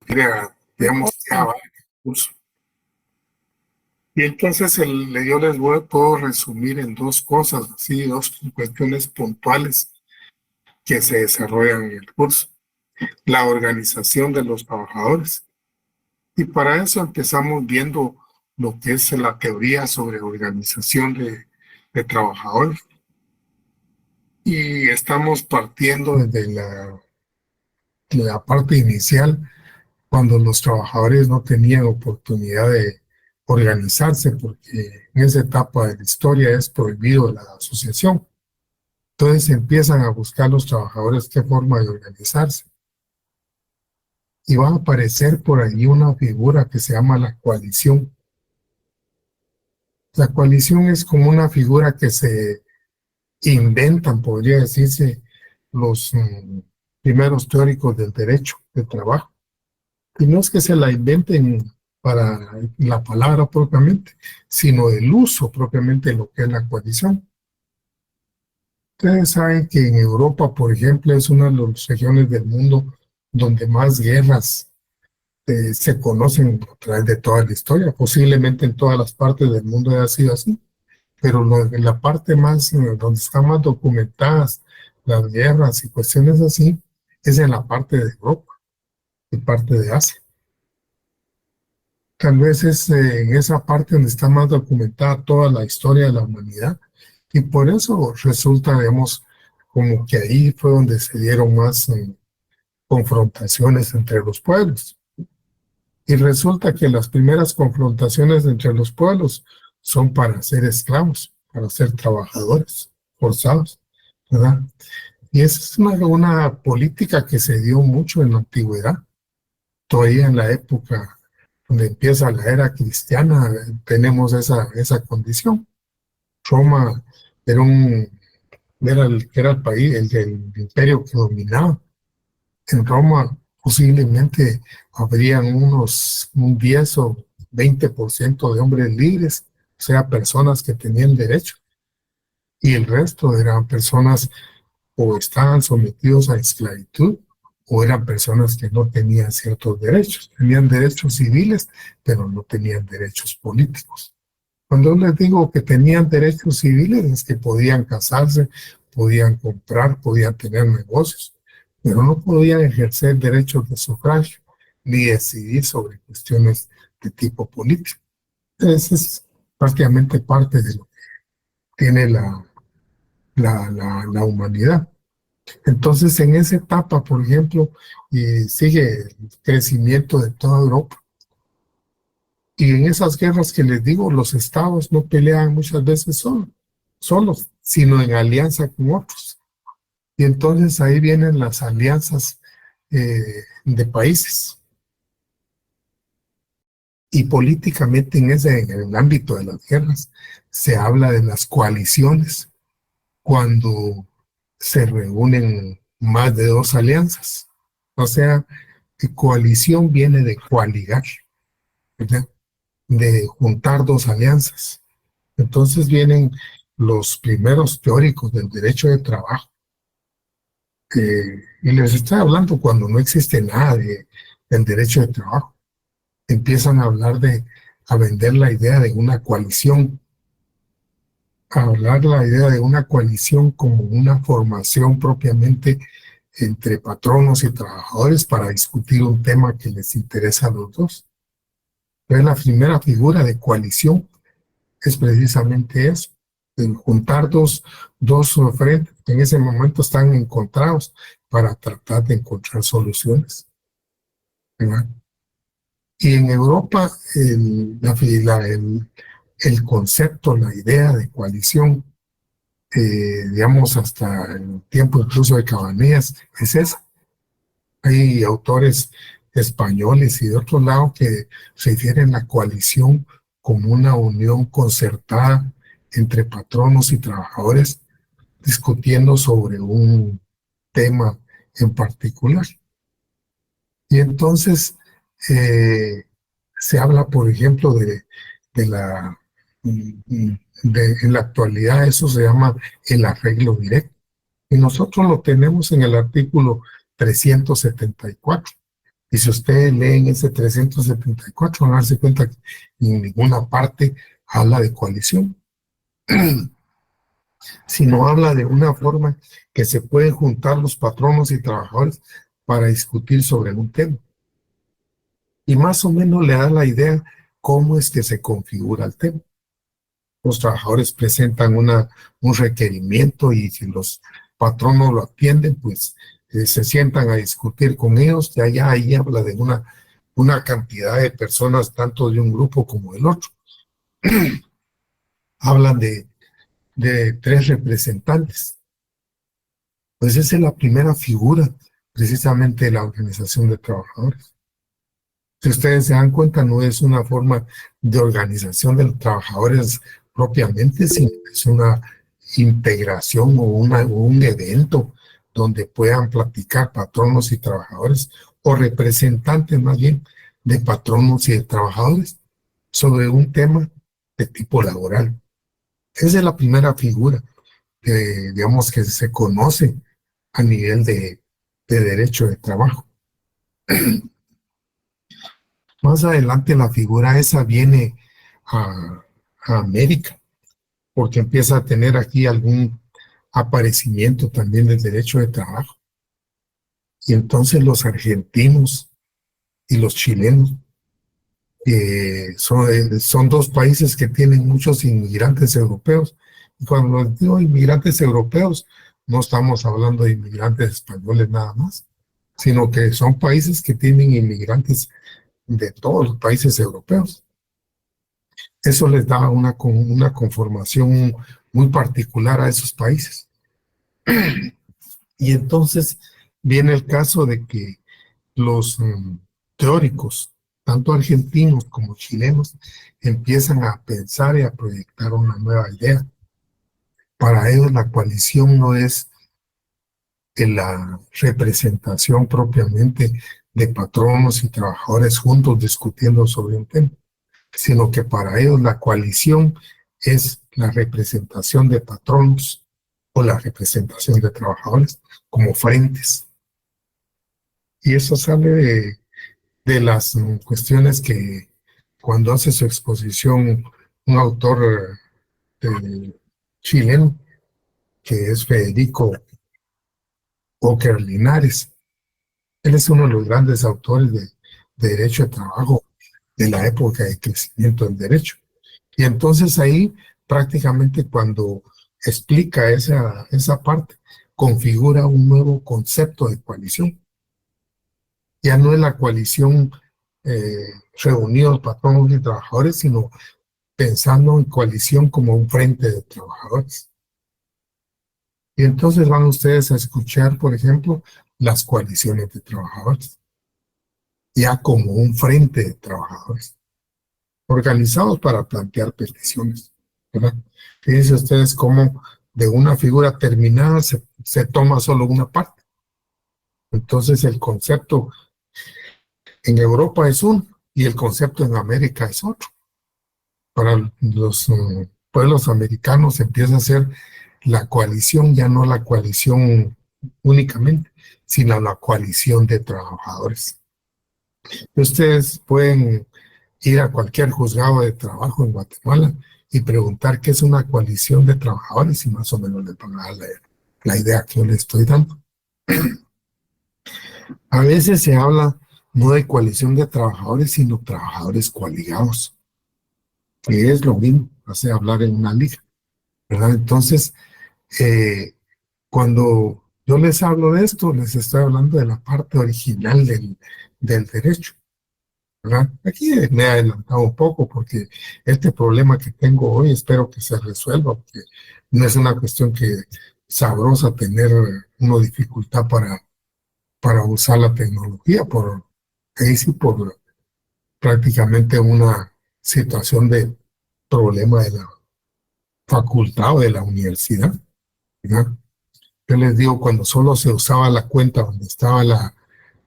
digamos, ya va el curso. Y entonces yo puedo resumir en dos cosas, así, dos cuestiones puntuales que se desarrollan en el curso. La organización de los trabajadores. Y para eso empezamos viendo lo que es la teoría sobre organización de trabajadores. Y estamos partiendo desde la parte inicial, cuando los trabajadores no tenían oportunidad de organizarse, porque en esa etapa de la historia es prohibido la asociación. Entonces empiezan a buscar los trabajadores qué forma de organizarse. Y va a aparecer por ahí una figura que se llama la coalición. La coalición es como una figura que se inventan, podría decirse, los primeros teóricos del derecho de trabajo. Y no es que se la inventen para la palabra propiamente, sino el uso propiamente de lo que es la coalición. Ustedes saben que en Europa, por ejemplo, es una de las regiones del mundo donde más guerras se conocen a través de toda la historia. Posiblemente en todas las partes del mundo haya sido así, pero en la parte más, donde están más documentadas las guerras y cuestiones así, es en la parte de Europa y parte de Asia. Tal vez es en esa parte donde está más documentada toda la historia de la humanidad, y por eso resulta, digamos, como que ahí fue donde se dieron más confrontaciones entre los pueblos. Y resulta que las primeras confrontaciones entre los pueblos son para ser esclavos, para ser trabajadores forzados, ¿verdad? Y esa es una política que se dio mucho en la antigüedad. Todavía en la época donde empieza la era cristiana tenemos esa condición. Roma era el país, el imperio que dominaba. En Roma posiblemente habrían un 10 o 20% de hombres libres, o sea, personas que tenían derecho, y el resto eran personas o estaban sometidos a esclavitud o eran personas que no tenían ciertos derechos. Tenían derechos civiles, pero no tenían derechos políticos. Cuando les digo que tenían derechos civiles, es que podían casarse, podían comprar, podían tener negocios, pero no podían ejercer derechos de sufragio ni decidir sobre cuestiones de tipo político. Esa es prácticamente parte de lo que tiene la humanidad. Entonces, en esa etapa, por ejemplo, sigue el crecimiento de toda Europa. Y en esas guerras que les digo, los estados no pelean muchas veces solos, sino en alianza con otros. Y entonces ahí vienen las alianzas de países. Y políticamente en el ámbito de las guerras se habla de las coaliciones, cuando se reúnen más de dos alianzas. O sea, coalición viene de coaligar, ¿verdad? De juntar dos alianzas. Entonces vienen los primeros teóricos del derecho de trabajo, y les estoy hablando cuando no existe nada del derecho de trabajo. Empiezan a hablar a vender la idea de una coalición, a hablar la idea de una coalición como una formación propiamente entre patronos y trabajadores para discutir un tema que les interesa a los dos. Entonces, la primera figura de coalición es precisamente eso, el juntar dos frentes que en ese momento están encontrados para tratar de encontrar soluciones, ¿verdad? Y en Europa el concepto, la idea de coalición, digamos hasta el tiempo incluso de Cabanillas, es esa. Hay autores españoles y de otro lado que refieren la coalición como una unión concertada entre patronos y trabajadores discutiendo sobre un tema en particular. Y entonces se habla, por ejemplo, en la actualidad eso se llama el arreglo directo. Y nosotros lo tenemos en el artículo 374. Y si ustedes leen ese 374, van a darse cuenta que en ninguna parte habla de coalición, sino habla de una forma que se pueden juntar los patronos y trabajadores para discutir sobre un tema. Y más o menos le da la idea cómo es que se configura el tema. Los trabajadores presentan un requerimiento y si los patronos lo atienden, pues se sientan a discutir con ellos. Ya ahí habla de una cantidad de personas, tanto de un grupo como del otro. Hablan de 3 representantes. Pues esa es la primera figura precisamente de la organización de trabajadores. Si ustedes se dan cuenta, no es una forma de organización de los trabajadores propiamente, sino es una integración o un evento donde puedan platicar patronos y trabajadores o representantes más bien de patronos y de trabajadores sobre un tema de tipo laboral. Esa es la primera figura que, digamos, que se conoce a nivel de derecho de trabajo. Más adelante la figura esa viene a América, porque empieza a tener aquí algún aparecimiento también del derecho de trabajo. Y entonces los argentinos y los chilenos son 2 países que tienen muchos inmigrantes europeos. Y cuando digo inmigrantes europeos, no estamos hablando de inmigrantes españoles nada más, sino que son países que tienen inmigrantes de todos los países europeos. Eso les da una conformación muy particular a esos países. Y entonces viene el caso de que los teóricos, tanto argentinos como chilenos, empiezan a pensar y a proyectar una nueva idea. Para ellos la coalición no es la representación propiamente de patronos y trabajadores juntos discutiendo sobre un tema, sino que para ellos la coalición es la representación de patronos o la representación de trabajadores como frentes. Y eso sale de las cuestiones que cuando hace su exposición un autor chileno, que es Federico Ocker Linares. Él es uno de los grandes autores de derecho de trabajo de la época de crecimiento del derecho. Y entonces ahí prácticamente cuando explica esa parte, configura un nuevo concepto de coalición. Ya no es la coalición reunidos patronos y trabajadores, sino pensando en coalición como un frente de trabajadores. Y entonces van ustedes a escuchar, por ejemplo, las coaliciones de trabajadores, ya como un frente de trabajadores, organizados para plantear peticiones, ¿verdad? Fíjense ustedes cómo de una figura terminada se toma solo una parte. Entonces el concepto en Europa es uno y el concepto en América es otro. Para los pueblos americanos empieza a ser la coalición, ya no la coalición únicamente, sino la coalición de trabajadores. Ustedes pueden ir a cualquier juzgado de trabajo en Guatemala y preguntar qué es una coalición de trabajadores y más o menos les van a dar la idea que yo les estoy dando. A veces se habla no de coalición de trabajadores, sino trabajadores coaligados, que es lo mismo, hace hablar en una liga, ¿verdad? Entonces, cuando yo les hablo de esto, les estoy hablando de la parte original del derecho, ¿verdad? Aquí me he adelantado un poco porque este problema que tengo hoy espero que se resuelva, porque no es una cuestión que sabrosa tener una dificultad para usar la tecnología, ahí sí, por prácticamente una situación de problema de la facultad o de la universidad, ¿verdad? Yo les digo, cuando solo se usaba la cuenta donde estaba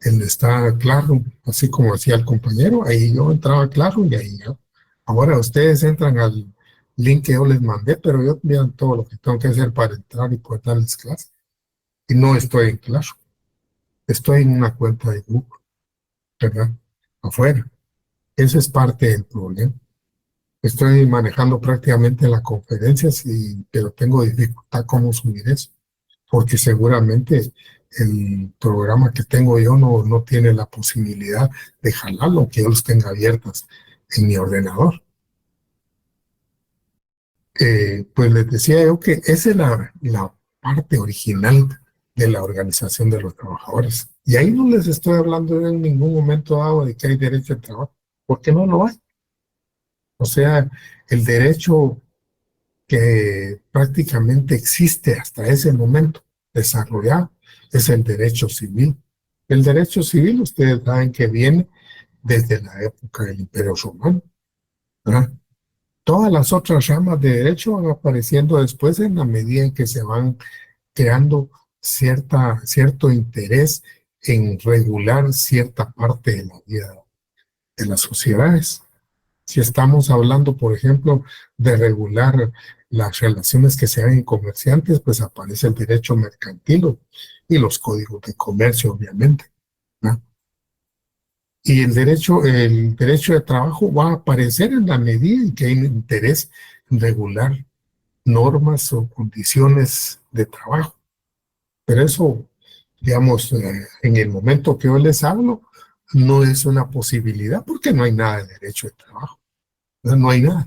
estaba Claro, así como hacía el compañero, ahí yo entraba Claro y ahí yo. Ahora ustedes entran al link que yo les mandé, pero yo vean todo lo que tengo que hacer para entrar y poder darles clase. Y no estoy en Claro, estoy en una cuenta de Google. ¿verdad? Afuera. Ese es parte del problema. Estoy manejando prácticamente las conferencias, pero tengo dificultad cómo subir eso, porque seguramente el programa que tengo yo no tiene la posibilidad de jalarlo, aunque yo los tenga abiertas en mi ordenador. Pues les decía yo que esa es la parte original de la organización de los trabajadores. Y ahí no les estoy hablando en ningún momento dado de que hay derecho al trabajo, porque no lo hay. O sea, el derecho que prácticamente existe hasta ese momento desarrollado es el derecho civil. El derecho civil, ustedes saben que viene desde la época del Imperio Romano, ¿verdad? Todas las otras ramas de derecho van apareciendo después en la medida en que se van creando cierto interés en regular cierta parte de la vida de las sociedades. Si estamos hablando, por ejemplo, de regular las relaciones que se hagan en comerciantes, pues aparece el derecho mercantil y los códigos de comercio, obviamente, ¿no? Y el derecho de trabajo va a aparecer en la medida en que hay interés en regular normas o condiciones de trabajo. Pero eso, digamos, en el momento que yo les hablo, no es una posibilidad porque no hay nada de derecho de trabajo. No hay nada.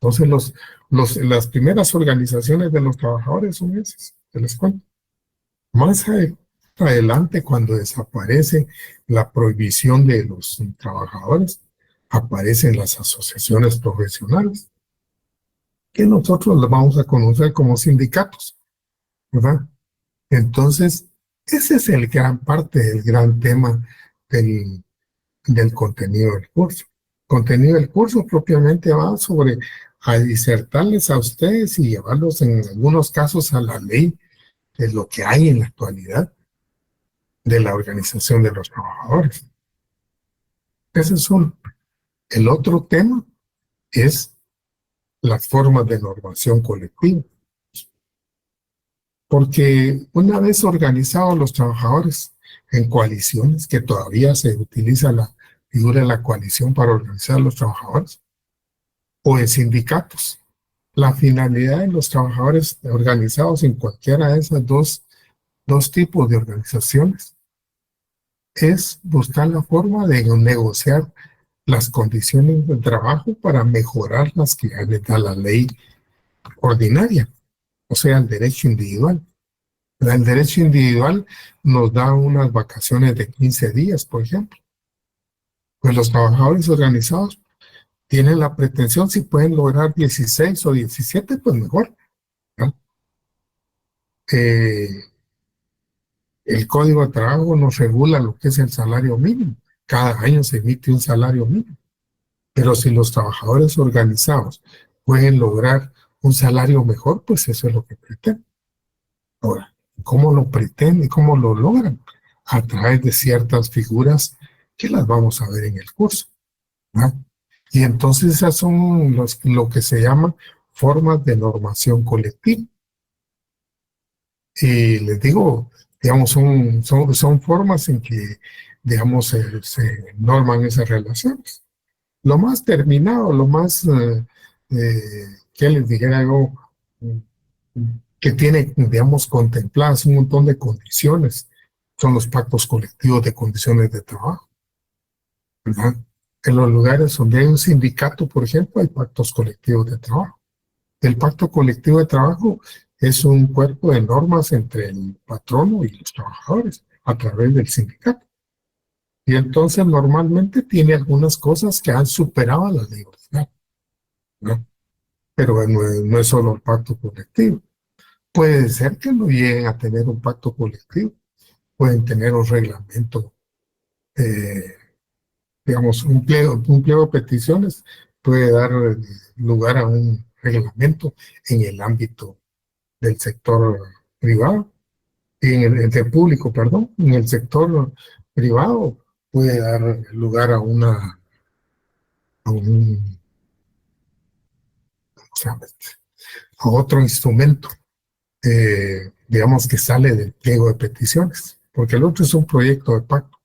Entonces, las primeras organizaciones de los trabajadores son esas, te les cuento. Más adelante, cuando desaparece la prohibición de los trabajadores, aparecen las asociaciones profesionales, que nosotros las vamos a conocer como sindicatos, ¿verdad? Entonces, ese es el gran parte del gran tema del, del contenido del curso. El contenido del curso propiamente va sobre a disertarles a ustedes y llevarlos en algunos casos a la ley de lo que hay en la actualidad de la organización de los trabajadores. Ese es uno. El otro tema es las formas de normación colectiva. Porque una vez organizados los trabajadores en coaliciones, que todavía se utiliza la figura de la coalición para organizar a los trabajadores, o en sindicatos, la finalidad de los trabajadores organizados en cualquiera de esos dos tipos de organizaciones es buscar la forma de negociar las condiciones de trabajo para mejorar las que ya les da la ley ordinaria, o sea, el derecho individual. El derecho individual nos da unas vacaciones de 15 días, por ejemplo. Pues los trabajadores organizados tienen la pretensión, si pueden lograr 16 o 17, pues mejor, ¿no? Eh, el Código de Trabajo nos regula lo que es el salario mínimo. Cada año se emite un salario mínimo. Pero si los trabajadores organizados pueden lograr un salario mejor, pues eso es lo que pretenden. Ahora, ¿cómo lo pretenden y cómo lo logran? A través de ciertas figuras que las vamos a ver en el curso, ¿no? Y entonces esas son lo que se llama formas de normación colectiva. Y les digo, digamos, son formas en que, digamos, se norman esas relaciones. Lo más terminado, lo más, que les dijera yo, que tiene, digamos, contempladas un montón de condiciones, son los pactos colectivos de condiciones de trabajo, ¿verdad? En los lugares donde hay un sindicato, por ejemplo, hay pactos colectivos de trabajo. El pacto colectivo de trabajo es un cuerpo de normas entre el patrono y los trabajadores a través del sindicato. Y entonces normalmente tiene algunas cosas que han superado a la ley ordinaria, ¿no? Pero no es solo el pacto colectivo. Puede ser que no lleguen a tener un pacto colectivo, pueden tener un reglamento, eh, digamos, un pliego de peticiones puede dar lugar a un reglamento en el ámbito del sector privado, del público, perdón, en el sector privado puede dar lugar a un, ¿cómo se llama? A otro instrumento, digamos, que sale del pliego de peticiones, porque el otro es un proyecto de pacto,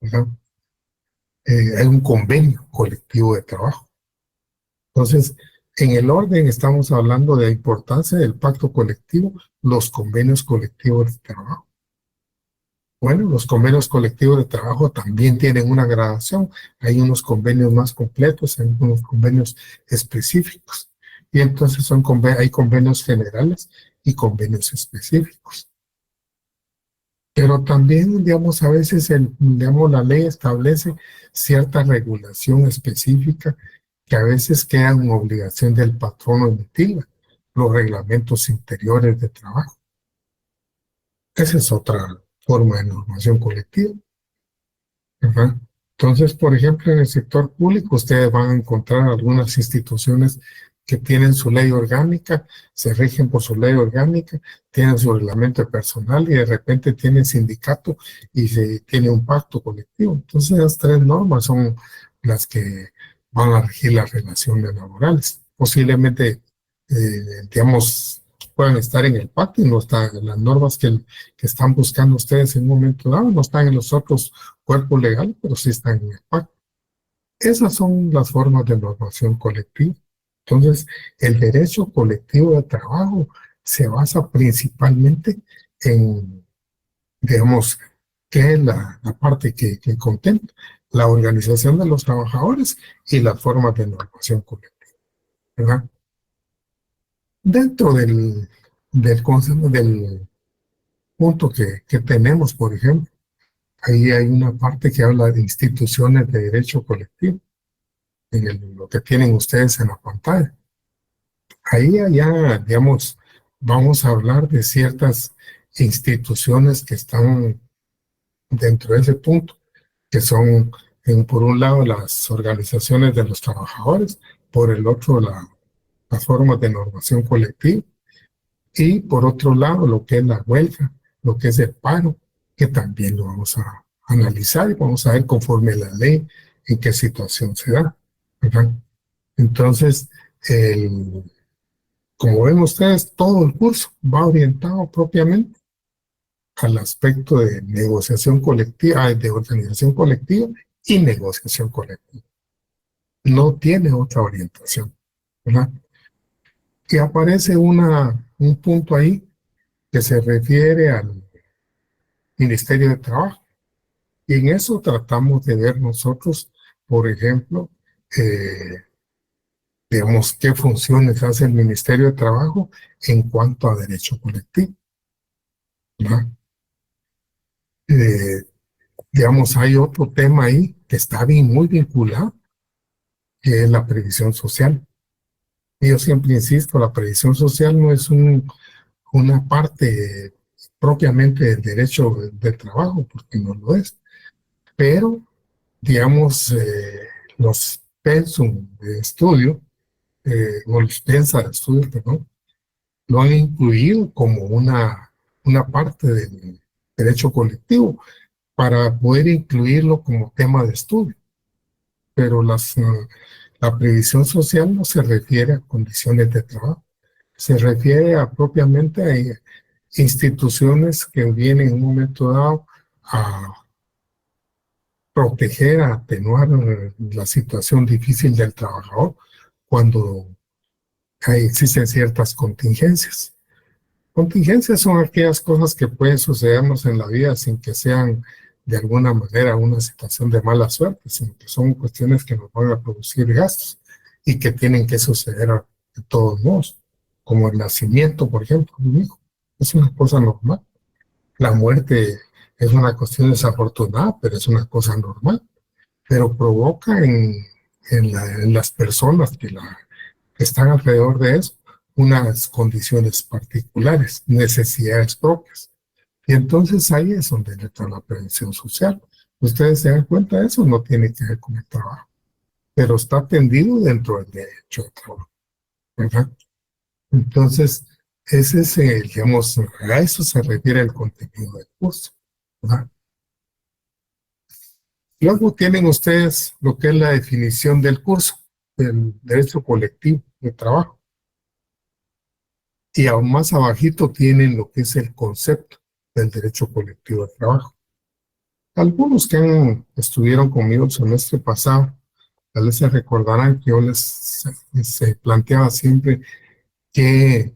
¿verdad? hay un convenio colectivo de trabajo. Entonces, en el orden estamos hablando de la importancia del pacto colectivo, los convenios colectivos de trabajo. Bueno, los convenios colectivos de trabajo también tienen una gradación. Hay unos convenios más completos, hay unos convenios específicos. Y entonces hay convenios generales y convenios específicos. Pero también, digamos, a veces la ley establece cierta regulación específica que a veces queda en obligación del patrono emitirla, los reglamentos interiores de trabajo. Esa es otra forma de normación colectiva. Ajá. Entonces, por ejemplo, en el sector público, ustedes van a encontrar algunas instituciones que tienen su ley orgánica, se rigen por su ley orgánica, tienen su reglamento de personal y de repente tienen sindicato y se tiene un pacto colectivo. Entonces, esas tres normas son las que van a regir las relaciones laborales. Posiblemente, digamos, puedan estar en el pacto y no están las normas que están buscando ustedes en un momento dado, no están en los otros cuerpo legal, pero sí están en el pacto. Esas son las formas de normación colectiva. Entonces, el derecho colectivo de trabajo se basa principalmente en, digamos, que es la parte que contempla la organización de los trabajadores y las formas de normación colectiva, ¿verdad? Dentro del punto que tenemos, por ejemplo, ahí hay una parte que habla de instituciones de derecho colectivo, lo que tienen ustedes en la pantalla. Ahí allá, digamos, vamos a hablar de ciertas instituciones que están dentro de ese punto, que son, por un lado, las organizaciones de los trabajadores, por el otro, las formas de normación colectiva, y por otro lado, lo que es la huelga, lo que es el paro, que también lo vamos a analizar y vamos a ver conforme la ley en qué situación se da, ¿verdad? Entonces, como ven ustedes, todo el curso va orientado propiamente al aspecto de negociación colectiva, de organización colectiva y negociación colectiva. No tiene otra orientación, ¿verdad? Y aparece un punto ahí que se refiere al Ministerio de Trabajo. Y en eso tratamos de ver nosotros, por ejemplo, digamos, qué funciones hace el Ministerio de Trabajo en cuanto a derecho colectivo, ¿verdad? Digamos, hay otro tema ahí que está muy vinculado, que es la previsión social. Y yo siempre insisto, la previsión social no es una parte propiamente del derecho del trabajo, porque no lo es, pero, digamos, los pensum de estudio, o los pensa de estudio, perdón, lo han incluido como una parte del derecho colectivo para poder incluirlo como tema de estudio. Pero la previsión social no se refiere a condiciones de trabajo, se refiere propiamente a instituciones que vienen en un momento dado a proteger, a atenuar la situación difícil del trabajador cuando existen ciertas contingencias. Contingencias son aquellas cosas que pueden sucedernos en la vida sin que sean de alguna manera una situación de mala suerte, sino que son cuestiones que nos van a producir gastos y que tienen que suceder de todos modos, como el nacimiento, por ejemplo, de un hijo. Es una cosa normal. La muerte es una cuestión desafortunada, pero es una cosa normal. Pero provoca en las personas que están alrededor de eso unas condiciones particulares, necesidades propias. Y entonces ahí es donde entra la prevención social. Ustedes se dan cuenta de eso, no tiene que ver con el trabajo, pero está atendido dentro del derecho de trabajo, ¿verdad? Entonces, ese es, digamos, a eso se refiere el contenido del curso, ¿verdad? Luego tienen ustedes lo que es la definición del curso, del derecho colectivo de trabajo. Y aún más abajito tienen lo que es el concepto del derecho colectivo de trabajo. Algunos que estuvieron conmigo el semestre pasado, tal vez se recordarán que yo les planteaba siempre qué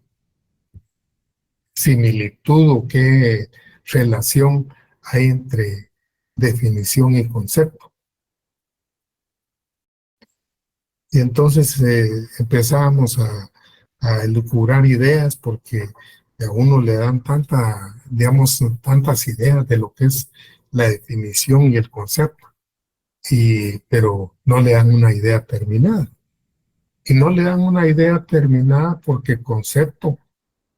similitud o qué relación hay entre definición y concepto. Y entonces empezábamos a elucubrar ideas porque a uno le dan digamos, tantas ideas de lo que es la definición y el concepto, pero no le dan una idea terminada. Y no le dan una idea terminada porque el concepto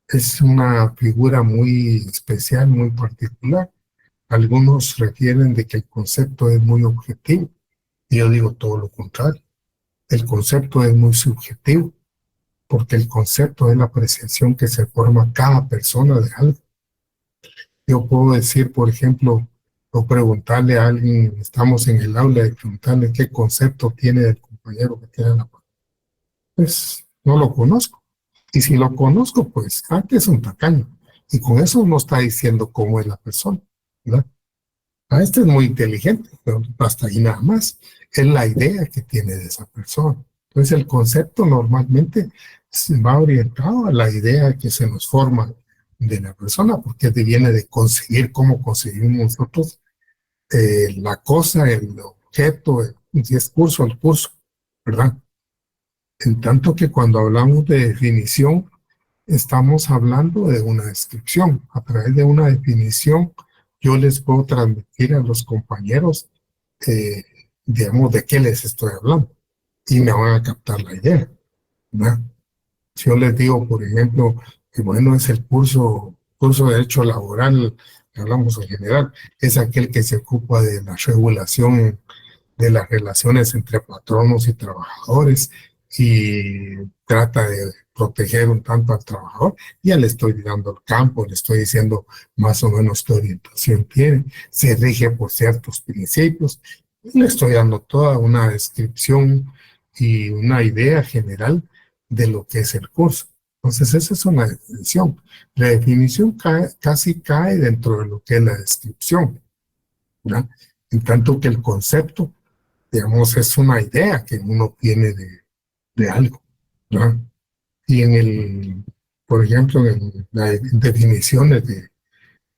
es una figura muy especial, muy particular. Algunos refieren de que el concepto es muy objetivo, y yo digo todo lo contrario. El concepto es muy subjetivo, porque el concepto es la apreciación que se forma cada persona de algo. Yo puedo decir, por ejemplo, o preguntarle a alguien, estamos en el aula, y preguntarle qué concepto tiene el compañero que tiene la prueba. Pues no lo conozco. Y si lo conozco, pues antes es un tacaño. Y con eso no está diciendo cómo es la persona, ¿verdad? Este es muy inteligente, pero hasta ahí nada más. Es la idea que tiene de esa persona. Entonces el concepto normalmente se va orientado a la idea que se nos forma de la persona, porque viene de conseguir cómo conseguimos nosotros la cosa, el objeto, si es curso, el curso, ¿verdad? En tanto que cuando hablamos de definición, estamos hablando de una descripción. A través de una definición, yo les puedo transmitir a los compañeros, eh, digamos, de qué les estoy hablando y me van a captar la idea, ¿verdad? Si yo les digo, por ejemplo, que bueno, es el curso de Derecho Laboral, que hablamos en general, es aquel que se ocupa de la regulación de las relaciones entre patronos y trabajadores y trata de proteger un tanto al trabajador. Ya le estoy dando el campo, le estoy diciendo más o menos qué orientación tiene, se rige por ciertos principios, le estoy dando toda una descripción y una idea general de lo que es el curso. Entonces esa es una definición. La definición casi cae dentro de lo que es la descripción, ¿verdad? En tanto que el concepto, digamos, es una idea que uno tiene de algo, ¿no? Y por ejemplo, en las definiciones de,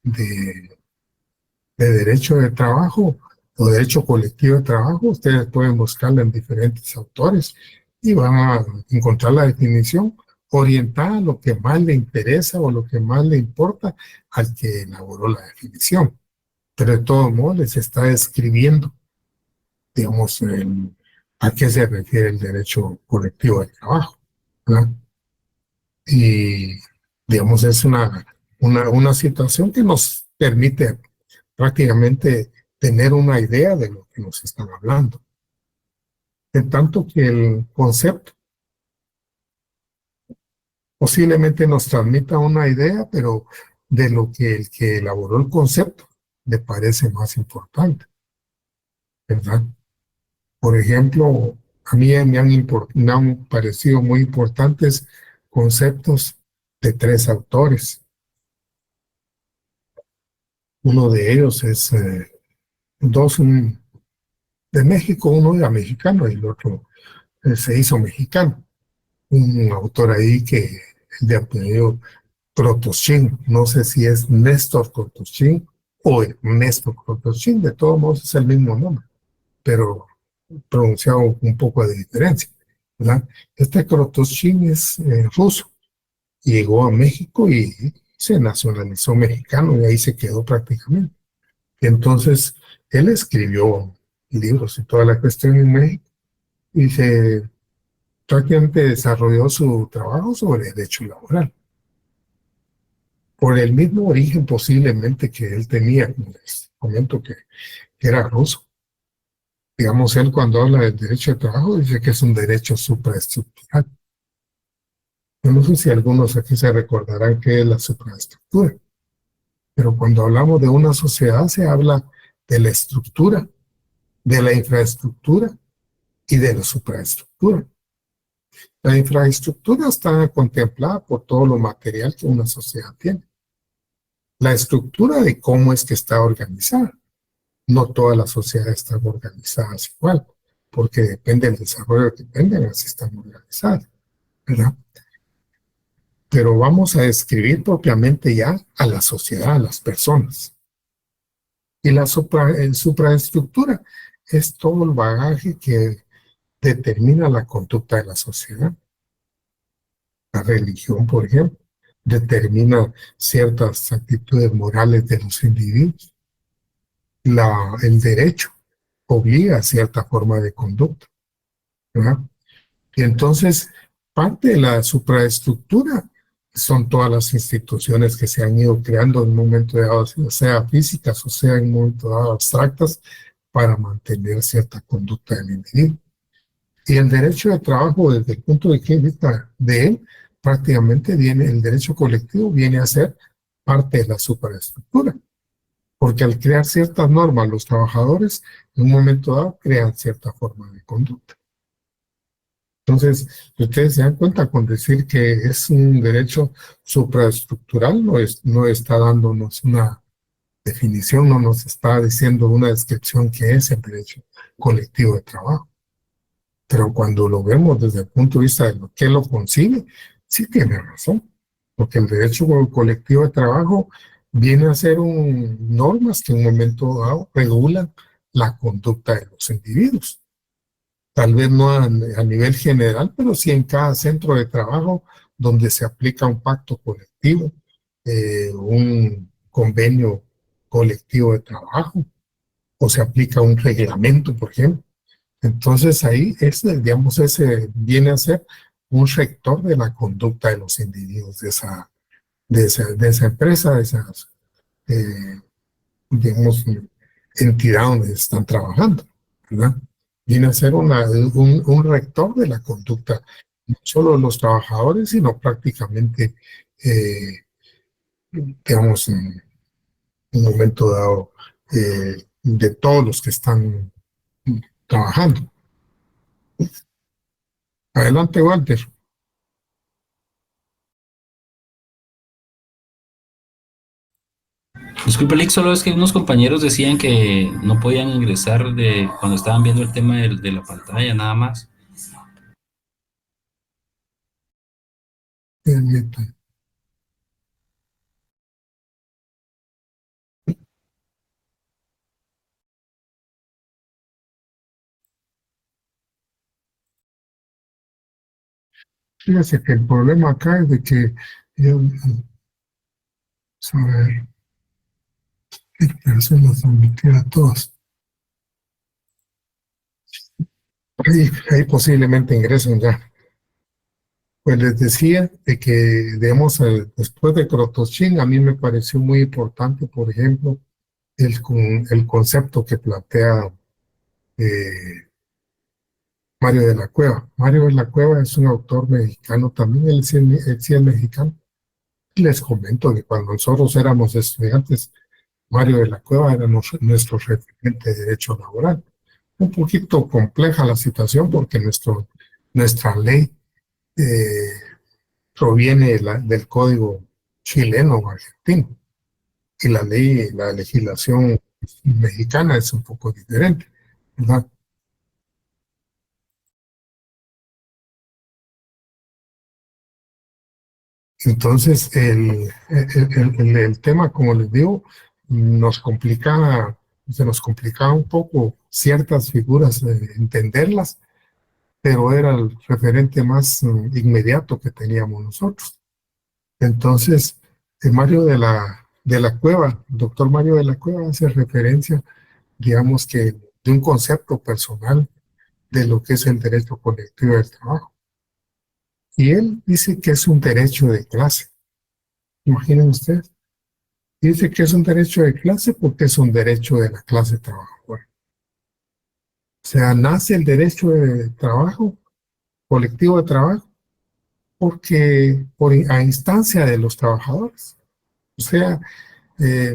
de derecho de trabajo o derecho colectivo de trabajo, ustedes pueden buscarla en diferentes autores y van a encontrar la definición orientada a lo que más le interesa o lo que más le importa al que elaboró la definición. Pero de todos modos les está describiendo, digamos, a qué se refiere el derecho colectivo de trabajo, ¿verdad? Y, digamos, es una situación que nos permite prácticamente tener una idea de lo que nos están hablando. En tanto que el concepto posiblemente nos transmita una idea, pero de lo que el que elaboró el concepto le parece más importante, ¿verdad? Por ejemplo, a mí me han parecido muy importantes conceptos de tres autores. Uno de ellos es un de México, uno era mexicano y el otro se hizo mexicano. Un autor ahí que de apellido Krotoschin, no sé si es Néstor Krotoschin o Ernesto Krotoschin, de todos modos es el mismo nombre, pero pronunciado un poco de diferencia, ¿verdad? Este Krotoschin es ruso, llegó a México y se nacionalizó mexicano y ahí se quedó prácticamente. Entonces, él escribió libros y toda la cuestión en México y se prácticamente desarrolló su trabajo sobre derecho laboral. Por el mismo origen posiblemente que él tenía, como les comento que era ruso. Digamos, él cuando habla del derecho de trabajo dice que es un derecho supraestructural. Yo no sé si algunos aquí se recordarán qué es la supraestructura, pero cuando hablamos de una sociedad se habla de la estructura, de la infraestructura y de la supraestructura. La infraestructura está contemplada por todo lo material que una sociedad tiene. La estructura de cómo es que está organizada. No todas las sociedades están organizadas igual, porque depende del desarrollo que tengan, así están organizadas, ¿verdad? Pero vamos a describir propiamente ya a la sociedad, a las personas. Y la supraestructura es todo el bagaje que determina la conducta de la sociedad. La religión, por ejemplo, determina ciertas actitudes morales de los individuos. El derecho obliga a cierta forma de conducta, ¿verdad? Y entonces, parte de la supraestructura son todas las instituciones que se han ido creando en un momento dado, sea físicas o sea en un momento dado abstractas, para mantener cierta conducta del individuo. Y el derecho de trabajo, desde el punto de vista de él, prácticamente viene, el derecho colectivo viene a ser parte de la superestructura, porque al crear ciertas normas, los trabajadores en un momento dado crean cierta forma de conducta. Entonces, si ustedes se dan cuenta con decir que es un derecho supraestructural, no está dándonos una definición, no nos está diciendo una descripción que es el derecho colectivo de trabajo. Pero cuando lo vemos desde el punto de vista de lo que lo concibe, sí tiene razón, porque el derecho colectivo de trabajo viene a ser normas que en un momento dado regulan la conducta de los individuos. Tal vez no a nivel general, pero sí en cada centro de trabajo donde se aplica un pacto colectivo, un convenio colectivo de trabajo, o se aplica un reglamento, por ejemplo. Entonces ahí digamos, ese viene a ser un rector de la conducta de los individuos de esa empresa, de esas, digamos, entidad donde están trabajando, ¿verdad? Viene a ser un rector de la conducta, no solo de los trabajadores, sino prácticamente, digamos, en un momento dado, de todos los que están trabajando. Adelante, Walter. Disculpe, Lick, solo es que unos compañeros decían que no podían ingresar cuando estaban viendo el tema de la pantalla, nada más. Fíjese que el problema acá es de que yo, a ver, qué personas admitir a todos. Ahí posiblemente ingresen ya. Pues les decía de que, digamos, después de Krotoschin, a mí me pareció muy importante, por ejemplo, el concepto que plantea eh, Mario de la Cueva. Mario de la Cueva es un autor mexicano también, él sí es mexicano. Les comento que cuando nosotros éramos estudiantes, Mario de la Cueva era nuestro referente de derecho laboral. Un poquito compleja la situación porque nuestra ley eh, proviene del código chileno o argentino y la legislación mexicana es un poco diferente, ¿verdad? Entonces, el tema, como les digo, se nos complicaba un poco ciertas figuras, entenderlas, pero era el referente más inmediato que teníamos nosotros. Entonces, Mario de la Cueva, el doctor Mario de la Cueva hace referencia, digamos que, de un concepto personal de lo que es el derecho colectivo del trabajo. Y él dice que es un derecho de clase. Imaginen ustedes. Dice que es un derecho de clase porque es un derecho de la clase trabajadora. O sea, nace el derecho de trabajo, colectivo de trabajo, porque a instancia de los trabajadores. O sea,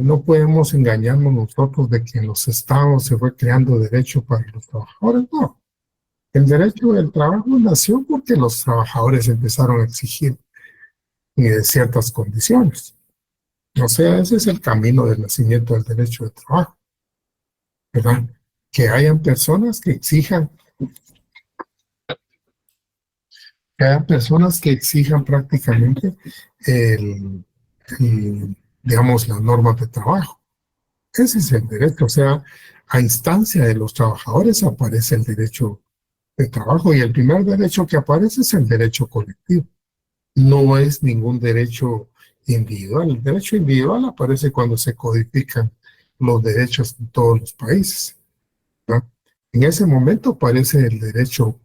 no podemos engañarnos nosotros de que en los estados se fue creando derecho para los trabajadores. No, el derecho del trabajo nació porque los trabajadores empezaron a exigir ciertas condiciones. O sea, ese es el camino del nacimiento del derecho de trabajo. ¿verdad? Que hayan personas que exijan prácticamente el, digamos, las normas de trabajo. Ese es el derecho, o sea, a instancia de los trabajadores aparece el derecho de trabajo y el primer derecho que aparece es el derecho colectivo. No es ningún derecho individual. El derecho individual aparece cuando se codifican los derechos en todos los países, ¿verdad? En ese momento aparece el derecho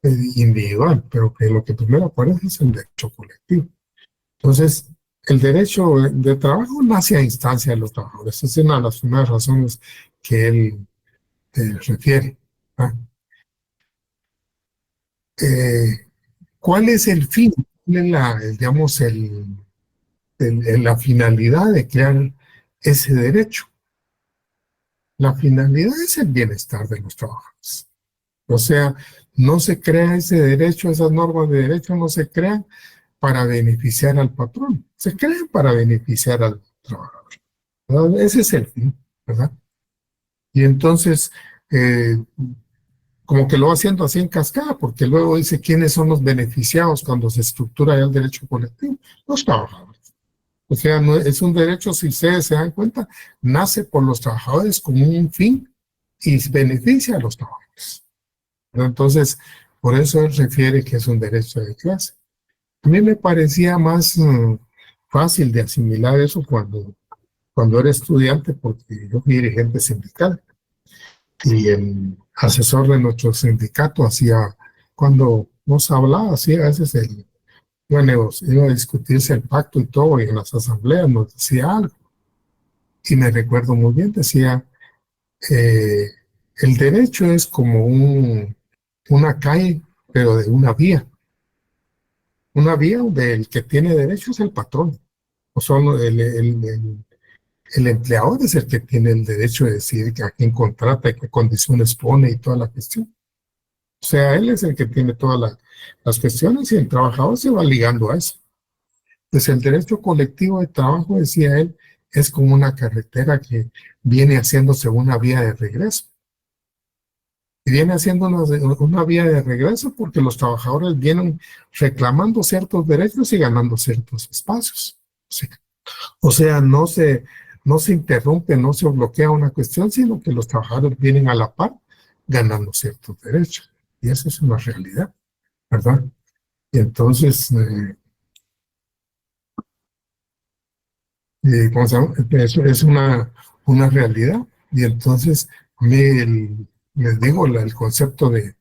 individual, pero que lo que primero aparece es el derecho colectivo. Entonces, el derecho de trabajo nace a instancia de los trabajadores. Esa es una de las primeras razones que él refiere, ¿verdad? ¿Cuál es el fin? ¿Cuál es digamos, la finalidad de crear ese derecho? La finalidad es el bienestar de los trabajadores. O sea, no se crea ese derecho, esas normas de derecho no se crean para beneficiar al patrón, se crean para beneficiar al trabajador, ¿verdad? Ese es el fin, ¿verdad? Y entonces, como que lo va haciendo así en cascada, porque luego dice quiénes son los beneficiados cuando se estructura ya el derecho colectivo, los trabajadores. O sea, no, es un derecho, si ustedes se dan cuenta, nace por los trabajadores como un fin y beneficia a los trabajadores. Entonces, por eso él refiere que es un derecho de clase. A mí me parecía más fácil de asimilar eso cuando era estudiante, porque yo fui dirigente sindical y el asesor de nuestro sindicato hacía, cuando nos hablaba, hacía a veces iba a discutirse el pacto y todo, y en las asambleas nos decía algo. Y me recuerdo muy bien, decía, eh, el derecho es como una calle, pero de una vía. Una vía donde el que tiene derecho es el patrón. O solo el empleador es el que tiene el derecho de decidir a quién contrata y qué condiciones pone y toda la cuestión. O sea, él es el que tiene todas las cuestiones y el trabajador se va ligando a eso. Pues el derecho colectivo de trabajo, decía él, es como una carretera que viene haciéndose una vía de regreso. Y viene haciendo una vía de regreso porque los trabajadores vienen reclamando ciertos derechos y ganando ciertos espacios. Sí. O sea, no se interrumpe, no se bloquea una cuestión, sino que los trabajadores vienen a la par ganando ciertos derechos. Y eso es una realidad, ¿verdad? Y entonces, ¿cómo se llama? Eso es una realidad. Y entonces, les digo, el concepto de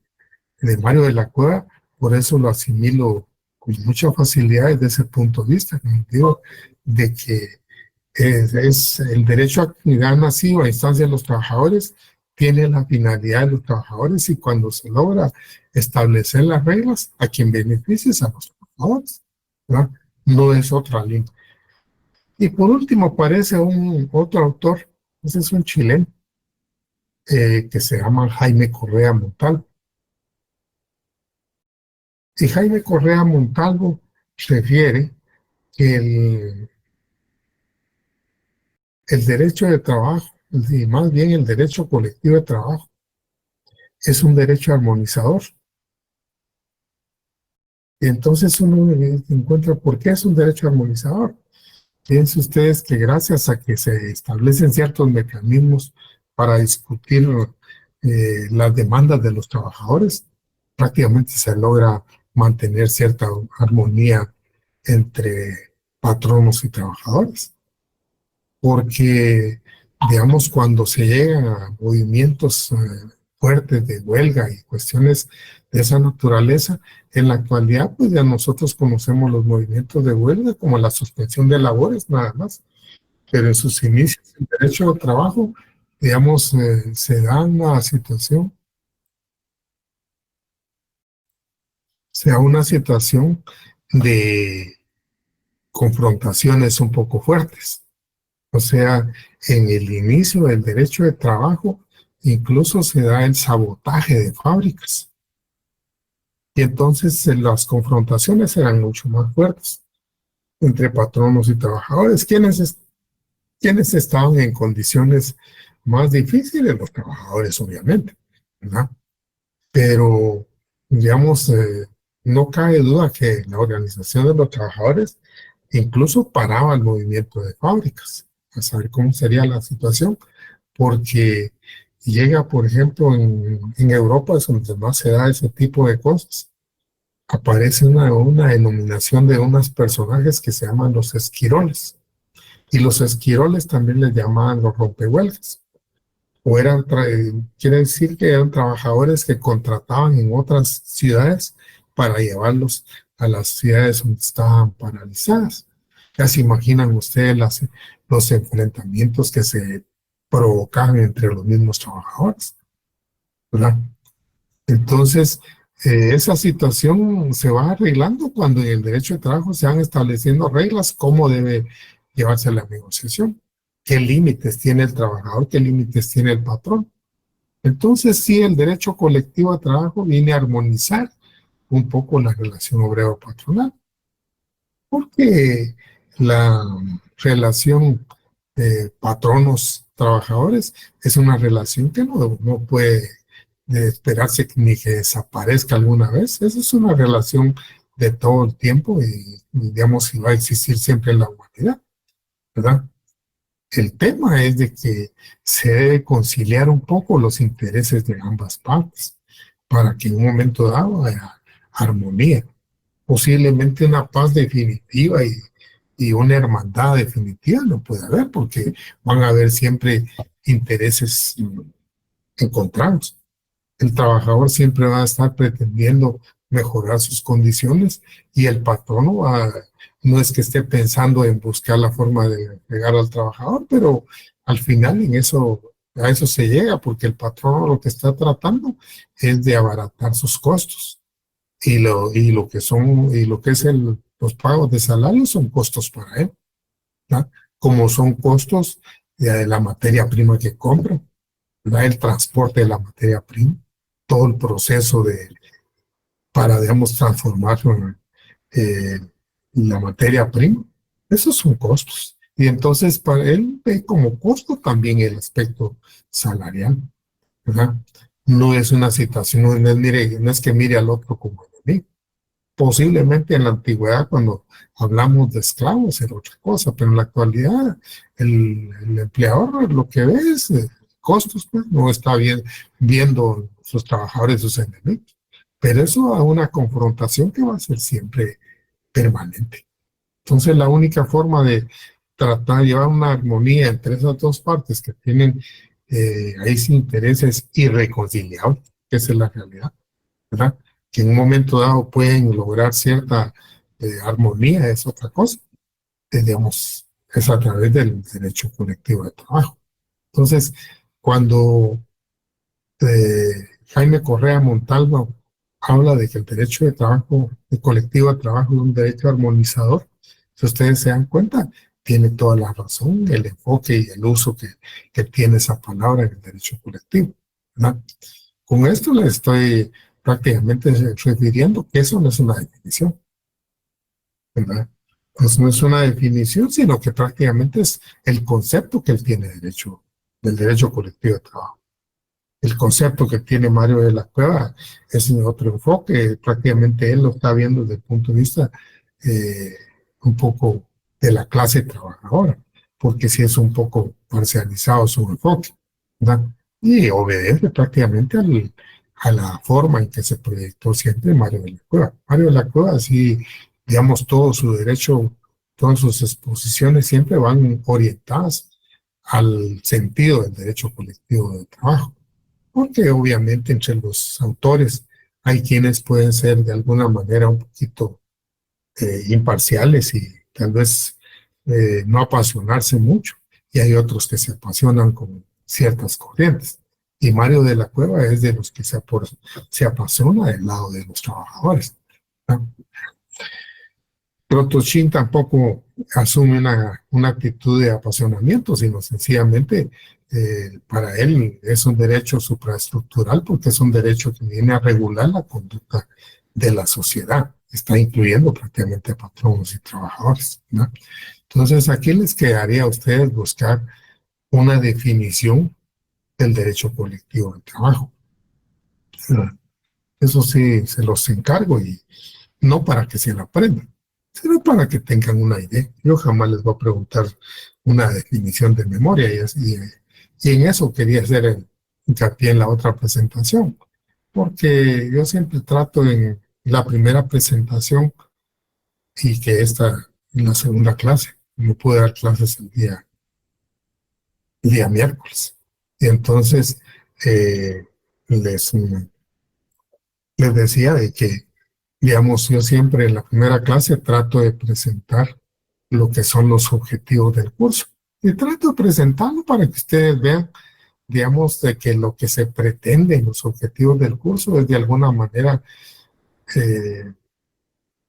Mario de la Cueva, por eso lo asimilo con mucha facilidad desde ese punto de vista, como digo, de que es el derecho a actividad masiva a instancia de los trabajadores, tiene la finalidad de los trabajadores y cuando se logra establecer las reglas, a quien beneficia es a los trabajadores, ¿verdad? No es otra línea. Y por último aparece otro autor, ese es un chileno, que se llama Jaime Correa Montalvo. Y Jaime Correa Montalvo refiere que el derecho de trabajo, y más bien el derecho colectivo de trabajo, es un derecho armonizador. Y entonces uno encuentra por qué es un derecho armonizador. Fíjense ustedes que gracias a que se establecen ciertos mecanismos para discutir las demandas de los trabajadores, prácticamente se logra mantener cierta armonía entre patronos y trabajadores. Porque, digamos, cuando se llegan a movimientos fuertes de huelga y cuestiones de esa naturaleza, en la actualidad, pues ya nosotros conocemos los movimientos de huelga como la suspensión de labores, nada más, pero en sus inicios, el derecho al trabajo, digamos, se da una situación de confrontaciones un poco fuertes. O sea, en el inicio del derecho de trabajo, incluso se da el sabotaje de fábricas. Y entonces las confrontaciones eran mucho más fuertes entre patronos y trabajadores, quienes estaban en condiciones más difíciles los trabajadores, obviamente, ¿verdad? Pero, digamos, no cabe duda que la organización de los trabajadores incluso paraba el movimiento de fábricas, a saber cómo sería la situación, porque llega, por ejemplo, en Europa, es donde más se da ese tipo de cosas, aparece una denominación de unos personajes que se llaman los esquiroles, y los esquiroles también les llamaban los rompehuelgas, o quiere decir que eran trabajadores que contrataban en otras ciudades para llevarlos a las ciudades donde estaban paralizadas. Ya se imaginan ustedes los enfrentamientos que se provocaban entre los mismos trabajadores, ¿verdad? Entonces, esa situación se va arreglando cuando en el derecho de trabajo se van estableciendo reglas, cómo debe llevarse la negociación, qué límites tiene el trabajador, qué límites tiene el patrón. Entonces, sí, el derecho colectivo de trabajo viene a armonizar un poco la relación obrero-patronal, porque la relación de patronos-trabajadores es una relación que no puede esperarse ni que desaparezca alguna vez. Esa es una relación de todo el tiempo y digamos, y va a existir siempre en la humanidad, ¿verdad? El tema es de que se debe conciliar un poco los intereses de ambas partes para que en un momento dado haya armonía, posiblemente una paz definitiva y una hermandad definitiva no puede haber porque van a haber siempre intereses encontrados. El trabajador siempre va a estar pretendiendo mejorar sus condiciones y el patrono no es que esté pensando en buscar la forma de pegar al trabajador, pero al final a eso se llega porque el patrono lo que está tratando es de abaratar sus costos y lo que es los pagos de salario son costos para él, ¿no? Como son costos de la materia prima que compra, ¿verdad? El transporte de la materia prima, todo el proceso para, digamos, transformar eh, la materia prima. Esos son costos. Y entonces para él ve como costo también el aspecto salarial, ¿verdad? No es una situación, no es que mire al otro como enemigo. Posiblemente en la antigüedad, cuando hablamos de esclavos, era otra cosa, pero en la actualidad el empleador lo que ve es costos, pues, no está viendo sus trabajadores sus enemigos. Pero eso a una confrontación que va a ser siempre permanente. Entonces, la única forma de tratar de llevar una armonía entre esas dos partes que tienen ahí sí intereses irreconciliables, que esa es la realidad, ¿verdad? Que en un momento dado pueden lograr cierta armonía, es otra cosa. Digamos, es a través del derecho colectivo de trabajo. Entonces, cuando Jaime Correa Montalvo habla de que el derecho de trabajo, de colectivo de trabajo es un derecho armonizador, si ustedes se dan cuenta, tiene toda la razón, el enfoque y el uso que tiene esa palabra en el derecho colectivo, ¿verdad? Con esto le estoy prácticamente refiriendo que eso no es una definición, ¿verdad? Pues no es una definición, sino que prácticamente es el concepto que él tiene del derecho colectivo de trabajo. El concepto que tiene Mario de la Cueva es otro enfoque, prácticamente él lo está viendo desde el punto de vista eh, un poco de la clase trabajadora, porque sí es un poco parcializado su enfoque, ¿verdad? Y obedece prácticamente a la forma en que se proyectó siempre Mario de la Cueva. Mario de la Cueva, sí, digamos, todo su derecho, todas sus exposiciones siempre van orientadas al sentido del derecho colectivo de trabajo, porque obviamente entre los autores hay quienes pueden ser de alguna manera un poquito imparciales y tal vez no apasionarse mucho, y hay otros que se apasionan con ciertas corrientes. Y Mario de la Cueva es de los que se apasiona del lado de los trabajadores, ¿no? Trotoshin tampoco asume una actitud de apasionamiento, sino sencillamente para él es un derecho supraestructural porque es un derecho que viene a regular la conducta de la sociedad. Está incluyendo prácticamente a patronos y trabajadores, ¿no? Entonces, aquí les quedaría a ustedes buscar una definición del derecho colectivo del trabajo. Eso sí, se los encargo y no para que se lo aprendan, sino para que tengan una idea. Yo jamás les voy a preguntar una definición de memoria y en eso quería hacer el hincapié en la otra presentación, porque yo siempre trato en la primera presentación y que esta en la segunda clase. No pude dar clases el día miércoles. Y entonces eh, les, les decía de que, digamos, yo siempre en la primera clase trato de presentar lo que son los objetivos del curso. Y trato de presentarlo para que ustedes vean, digamos, de que lo que se pretende en los objetivos del curso es de alguna manera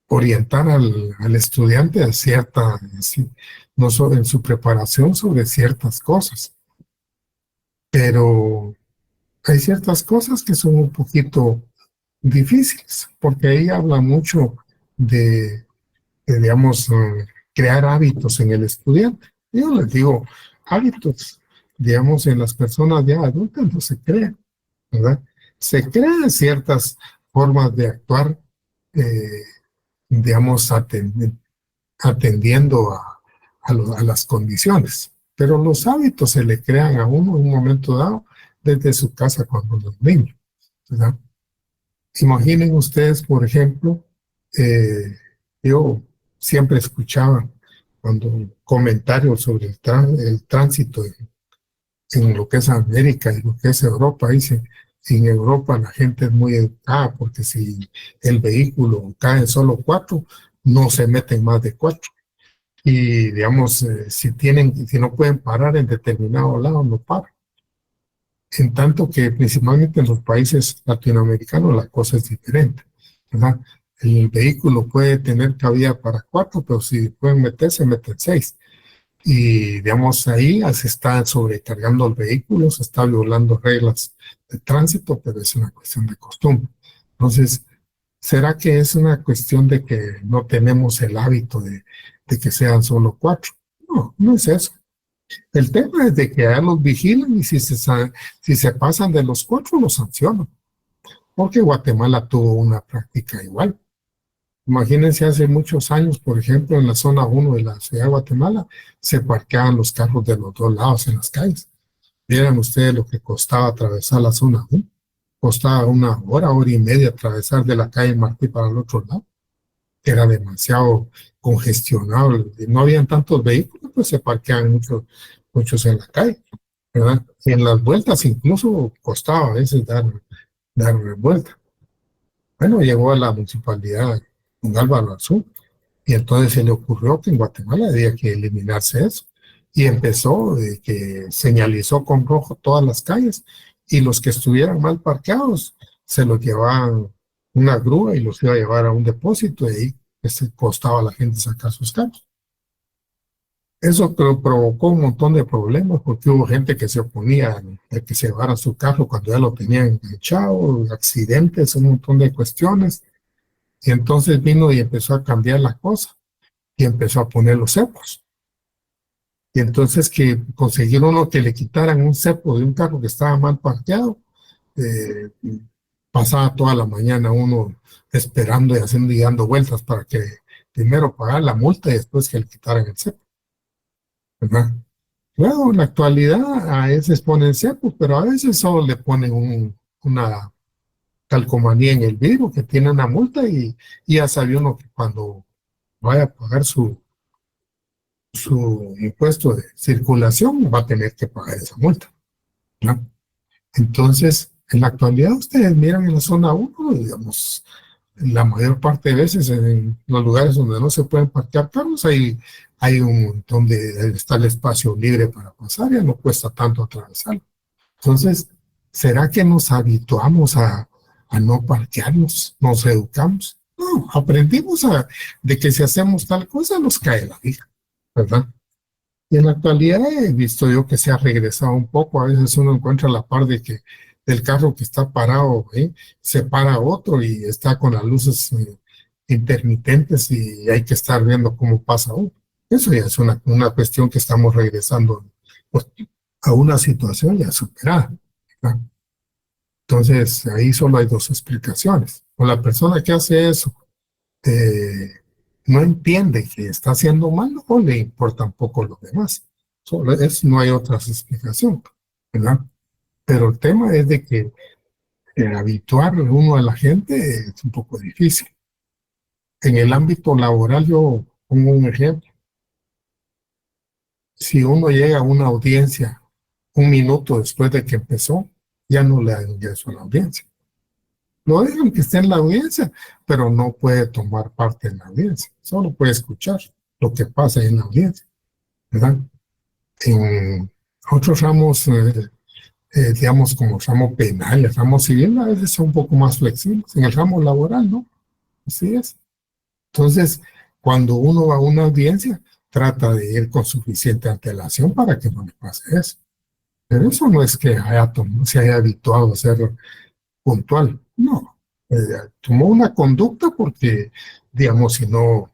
orientar al estudiante a cierta, no solo en su preparación sobre ciertas cosas, pero hay ciertas cosas que son un poquito difíciles, porque ahí habla mucho digamos, crear hábitos en el estudiante. Yo les digo, hábitos, digamos, en las personas ya adultas no se crean, ¿verdad? Se crean ciertas formas de actuar, eh, digamos, atendiendo a las condiciones. Pero los hábitos se le crean a uno en un momento dado desde su casa cuando los niños, ¿verdad? Imaginen ustedes, por ejemplo, yo siempre escuchaba cuando comentarios sobre el tránsito en lo que es América y lo que es Europa, dice, en Europa la gente es muy educada porque si el vehículo cae solo 4, no se meten más de 4. Y digamos, si no pueden parar en determinado lado, no paran. En tanto que principalmente en los países latinoamericanos la cosa es diferente, ¿verdad? El vehículo puede tener cabida para 4, pero si pueden meterse, meten 6. Y digamos, ahí se está sobrecargando el vehículo, se está violando reglas de tránsito, pero es una cuestión de costumbre. Entonces, ¿será que es una cuestión de que no tenemos el hábito de que sean solo 4? No, no es eso. El tema es de que a los vigilan y si se pasan de los 4, los sancionan. Porque Guatemala tuvo una práctica igual. Imagínense hace muchos años, por ejemplo, en la zona 1 de la ciudad de Guatemala, se parqueaban los carros de los dos lados en las calles. Vieran ustedes lo que costaba atravesar la zona 1. Costaba una hora y media atravesar de la calle Martí para el otro lado. Era demasiado congestionado. No habían tantos vehículos, pues se parqueaban muchos en la calle, ¿verdad? Y en las vueltas incluso costaba a veces dar vuelta. Bueno, llegó a la municipalidad con Álvaro Arzú y entonces se le ocurrió que en Guatemala había que eliminarse eso. Y empezó que señalizó con rojo todas las calles y los que estuvieran mal parqueados se los llevaban una grúa y los iba a llevar a un depósito y ahí costaba a la gente sacar sus carros. Eso provocó un montón de problemas porque hubo gente que se oponía a que se llevara su carro cuando ya lo tenían enganchado, accidentes, un montón de cuestiones. Y entonces vino y empezó a cambiar la cosa y empezó a poner los cepos. Y entonces que consiguieron uno que le quitaran un cepo de un carro que estaba mal parqueado, eh, pasaba toda la mañana uno esperando y dando vueltas para que primero pagar la multa y después que le quitaran el cepo, ¿verdad? Luego, en la actualidad, a veces ponen cepos, pero a veces solo le ponen una calcomanía en el vidrio que tiene una multa y ya sabe uno que cuando vaya a pagar su impuesto de circulación va a tener que pagar esa multa, ¿no? Entonces, en la actualidad ustedes miran en la zona 1, digamos, la mayor parte de veces en los lugares donde no se pueden parquear carros, hay un montón está el espacio libre para pasar, ya no cuesta tanto atravesarlo. Entonces, ¿será que nos habituamos a no parquearnos? ¿Nos educamos? No, aprendimos de que si hacemos tal cosa nos cae la vida, ¿verdad? Y en la actualidad he visto yo que se ha regresado un poco. A veces uno encuentra la par de que del carro que está parado, se para otro y está con las luces intermitentes y hay que estar viendo cómo pasa uno. Eso ya es una cuestión que estamos regresando, pues, a una situación ya superada, ¿verdad? Entonces, ahí solo hay dos explicaciones. O la persona que hace eso no entiende que está haciendo mal o le importan poco los demás. Solo no hay otra explicación, ¿verdad? Pero el tema es de que habituar uno a la gente es un poco difícil. En el ámbito laboral yo pongo un ejemplo. Si uno llega a una audiencia un minuto después de que empezó, ya no le da ingreso a la audiencia. No dejan que esté en la audiencia, pero no puede tomar parte en la audiencia. Solo puede escuchar lo que pasa en la audiencia, ¿verdad? En otros ramos, digamos como ramo penal, el ramo civil, a veces son un poco más flexibles. En el ramo laboral, ¿no? Así es. Entonces, cuando uno va a una audiencia, trata de ir con suficiente antelación para que no le pase eso. Pero eso no es que se haya habituado a ser puntual, no. Tomó una conducta porque, digamos, si no,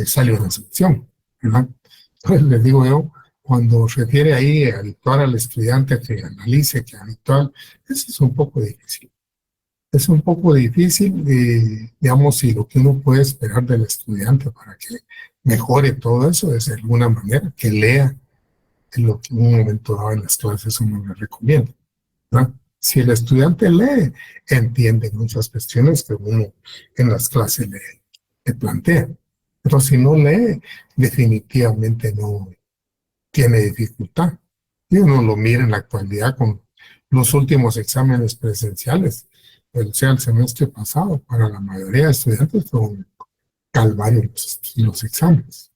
salió una sanción, ¿verdad? Entonces, les digo yo, cuando refiere ahí a habituar al estudiante a que analice, que habitual, eso es un poco difícil. Es un poco difícil, digamos, si lo que uno puede esperar del estudiante para que mejore todo eso es de alguna manera que lea en lo que en un momento dado en las clases uno le recomienda, ¿verdad? Si el estudiante lee, entiende muchas cuestiones que uno en las clases le plantea. Pero si no lee, definitivamente no tiene dificultad. Y uno lo mira en la actualidad con los últimos exámenes presenciales. O sea, el semestre pasado, para la mayoría de estudiantes fue un calvario los exámenes,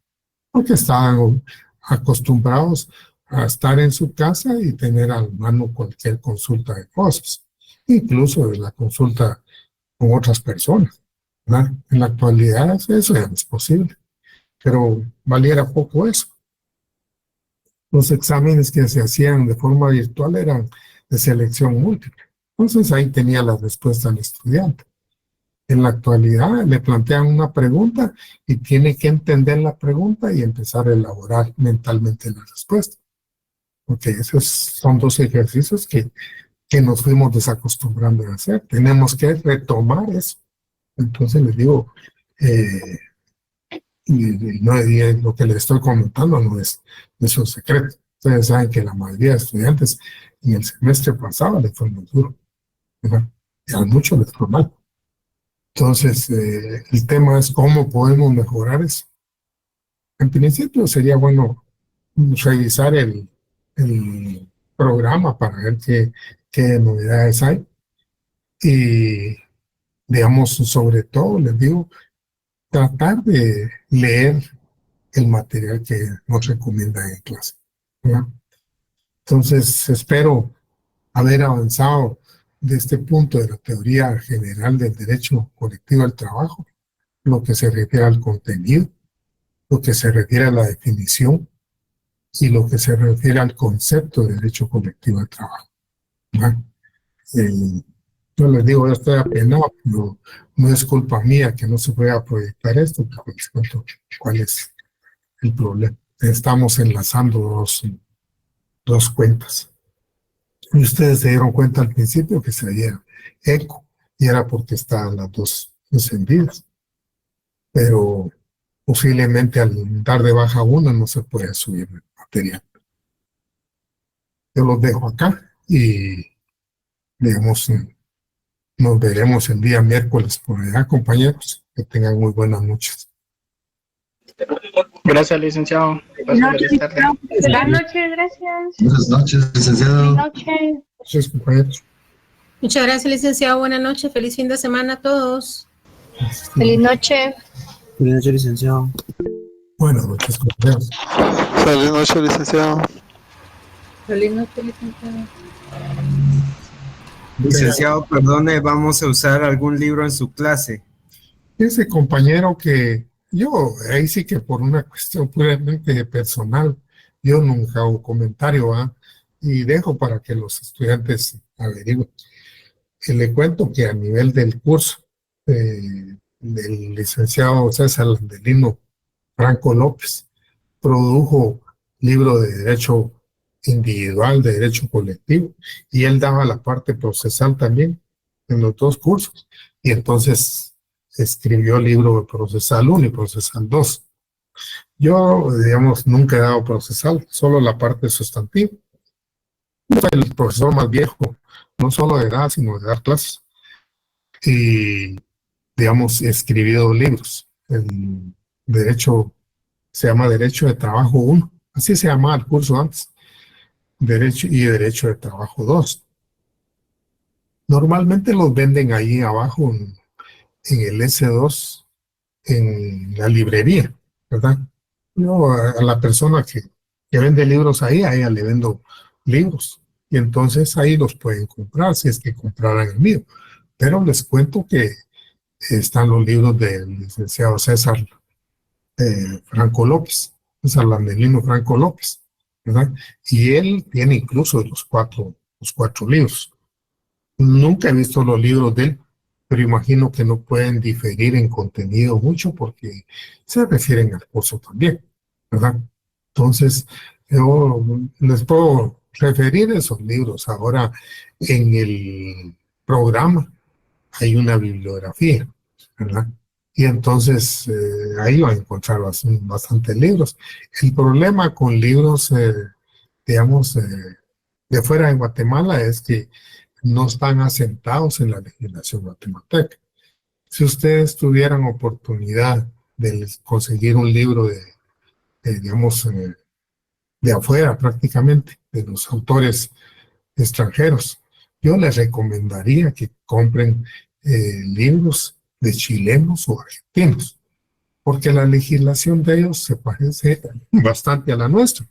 porque estaban acostumbrados a estar en su casa y tener a mano cualquier consulta de cosas, incluso de la consulta con otras personas, ¿verdad? En la actualidad eso ya no es posible, pero valiera poco eso. Los exámenes que se hacían de forma virtual eran de selección múltiple. Entonces ahí tenía la respuesta al estudiante. En la actualidad le plantean una pregunta y tiene que entender la pregunta y empezar a elaborar mentalmente la respuesta. Porque esos son dos ejercicios que nos fuimos desacostumbrando a hacer. Tenemos que retomar eso. Entonces les digo, lo que les estoy comentando no es un secreto. Ustedes saben que la mayoría de estudiantes en el semestre pasado les fue muy duro, ¿verdad? Y a muchos les fue mal. Entonces, el tema es cómo podemos mejorar eso. En principio sería bueno revisar el programa para ver qué novedades hay. Y, digamos, sobre todo, les digo, tratar de leer el material que nos recomienda en clase, ¿verdad? Entonces, espero haber avanzado de este punto de la teoría general del derecho colectivo al trabajo, lo que se refiere al contenido, lo que se refiere a la definición y lo que se refiere al concepto de derecho colectivo al trabajo, ¿verdad? Yo les digo, yo estoy apenado, pero no es culpa mía que no se pueda proyectar esto, porque les cuento cuál es el problema. Estamos enlazando dos cuentas. Y ustedes se dieron cuenta al principio que se había eco, y era porque estaban las dos encendidas. Pero posiblemente al dar de baja una no se puede subir el material. Yo los dejo acá y digamos, nos veremos el día miércoles por allá, compañeros. Que tengan muy buenas noches. Gracias, licenciado. Buenas noches, gracias. Buenas noches, licenciado. Buenas noches. Gracias, compañeros. Muchas gracias, licenciado. Buenas noches. Feliz fin de semana a todos. Feliz noche. Feliz noche, licenciado. Buenas noches, compañeros. Feliz noche, licenciado. Feliz noche, licenciado. Licenciado, perdone, vamos a usar algún libro en su clase. Ese compañero que yo, ahí sí que por una cuestión puramente personal, yo nunca hago comentario, y dejo para que los estudiantes averigüen. Y le cuento que a nivel del curso del licenciado César Landelino Franco López, produjo libro de derecho individual, de derecho colectivo, y él daba la parte procesal también en los dos cursos, y entonces escribió el libro de procesal 1 y procesal 2. Yo, digamos, nunca he dado procesal, solo la parte sustantiva. Soy el profesor más viejo, no solo de edad, sino de dar clases. Y, digamos, he escribido libros. El derecho, se llama Derecho de Trabajo 1, así se llamaba el curso antes. Derecho y Derecho de Trabajo 2. Normalmente los venden ahí abajo en el S2, en la librería, ¿verdad? Yo a la persona que vende libros ahí, a ella le vendo libros. Y entonces ahí los pueden comprar, si es que compraran el mío. Pero les cuento que están los libros del licenciado César Franco López, César Landelino Franco López, ¿verdad? Y él tiene incluso los cuatro libros. Nunca he visto los libros de él, pero imagino que no pueden diferir en contenido mucho porque se refieren al curso también, ¿verdad? Entonces, yo les puedo referir esos libros. Ahora, en el programa hay una bibliografía, ¿verdad? Y entonces ahí van a encontrar bastantes libros. El problema con libros, digamos, de fuera de Guatemala es que no están asentados en la legislación guatemalteca. Si ustedes tuvieran oportunidad de conseguir un libro digamos, de afuera prácticamente, de los autores extranjeros, yo les recomendaría que compren libros de chilenos o argentinos, porque la legislación de ellos se parece bastante a la nuestra.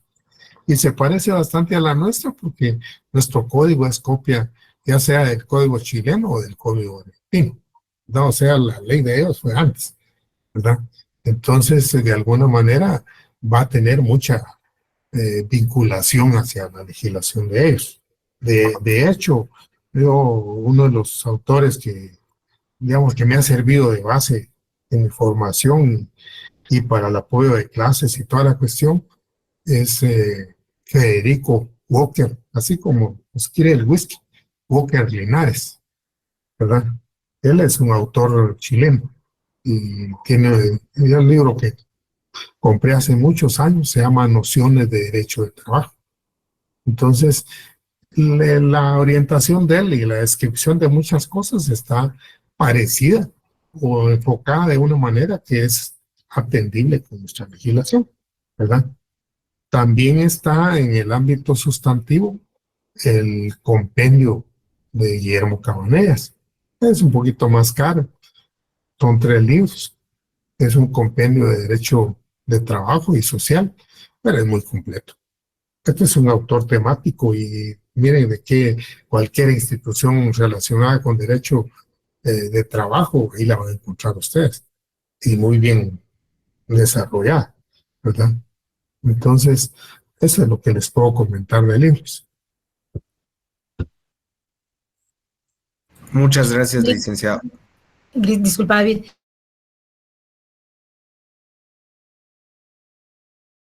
Y se parece bastante a la nuestra porque nuestro código es copia ya sea del código chileno o del código argentino, ¿verdad? O sea, la ley de ellos fue antes, ¿verdad? Entonces, de alguna manera va a tener mucha vinculación hacia la legislación de ellos. De hecho, uno de los autores que, digamos, que me ha servido de base en mi formación y para el apoyo de clases y toda la cuestión es Federico Walker, así como escribe el whisky, Walker Linares, ¿verdad? Él es un autor chileno y tiene un libro que compré hace muchos años, se llama Nociones de Derecho de Trabajo. Entonces, la orientación de él y la descripción de muchas cosas está parecida o enfocada de una manera que es atendible con nuestra legislación, ¿verdad? También está en el ámbito sustantivo el compendio de Guillermo Cabanellas. Es un poquito más caro, son 3 libros. Es un compendio de derecho de trabajo y social, pero es muy completo. Este es un autor temático y miren de que cualquier institución relacionada con derecho de trabajo, ahí la van a encontrar ustedes. Y muy bien desarrollada, ¿verdad? Entonces, eso es lo que les puedo comentar de libros. Muchas gracias, licenciado. Disculpa, David.